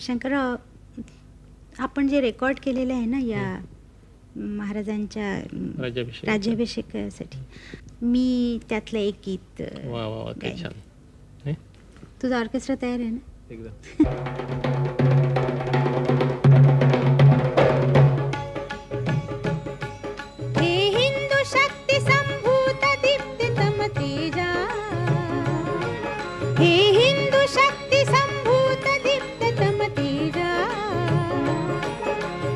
शंकरराव, आपण जे रेकॉर्ड केलेलं आहे ना या महाराजांच्या राज्याभिषेकासाठी, मी त्यातलं एक गीत वा वा वा, काय गाईन. छान. हे? तुझा ऑर्केस्ट्रा तयार आहे ना? एकदम. हे हिंदू शक्ती संभूत दीप्तितम तेजा, हे हिंदू शक्ती संभूत दीप्तितम तेजा,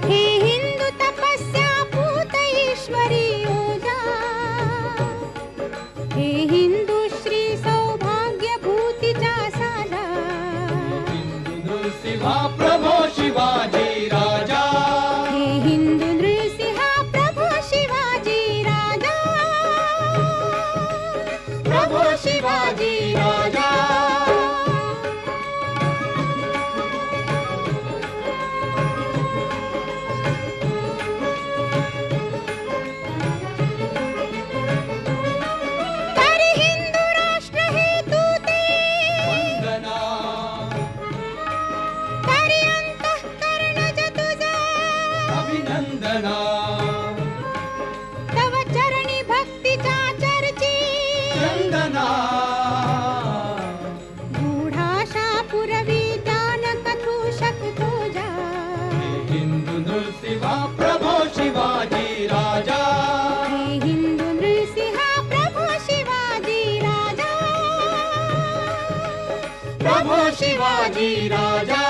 हे हिंदू तपस्या पूत ईश्वरी ओजा, हे हिंदू श्री सौभाग्य भूतीचा साजा, नृसिंहा प्रभो शिवाजी राजा, हे हिंदू नृसिंहा प्रभू शिवाजी राजा, प्रभो शिवाजी राजा. तरी हिंदू राष्ट्र हे तू ते, वंदना तरी अंतःकरणज तुझा, अभिनंदना, तव चरणी भक्तीच्या चर्ची, चंदना, गूढाशा पुरवी ज्ञान कथूषक तुझा, हिंदू नृसिंहा प्रभो शिवाजी राजा, हे हिंदू नृसिंहा प्रभू शिवाजी राजा, प्रभो शिवाजी राजा.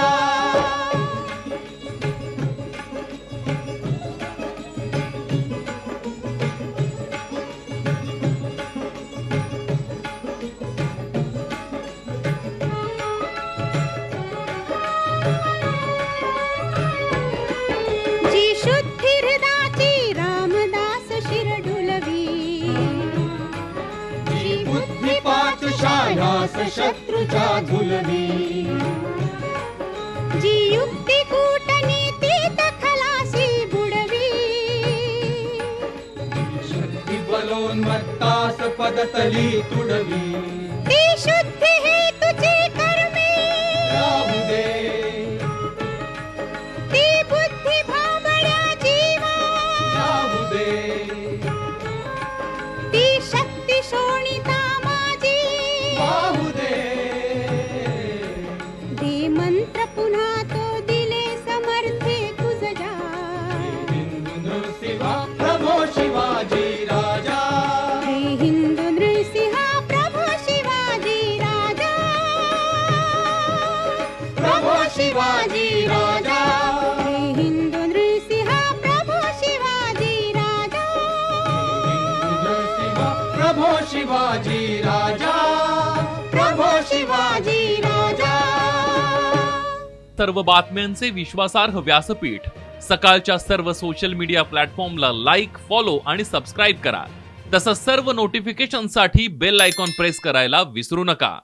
जी शुद्धी हृदाची रामदास शिरडुलवी, जी बुद्धी पाचशायास शत्रूच्या झुलवी, जी युक्ती कूटनीतीत खलासी बुडवी, शक्ती बलोन्मत्तास पदतली तुडवी, ती शुद्धी हेतुची कर्मे, राहू दे ती बुद्धी भाबड्या जीवा, राहू दे, ती शक्ती शोणिता माझी, वाहू दे, दे मंत्र पुन्हा तो दिले समर्थे तुझ्या, हिंदू नृसिंहा प्रभो शिवाजी राजा, हे हिंदू नृसिंहा प्रभू शिवाजी राजा, प्रभो शिवाजी राजा, हे हिंदू नृसिंहा प्रभू शिवाजी राजा, हिंदू नृसिंहा प्रभो शिवाजी राजा, प्रभो शिवाजी राजा. सर्व बातम्यांचे विश्वासार्ह व्यासपीठ सकाळच्या सर्व सोशल मीडिया प्लॅटफॉर्मला लाईक, फॉलो आणि सबस्क्राईब करा. तसंच सर्व नोटिफिकेशनसाठी बेल आयकॉन प्रेस करायला विसरू नका.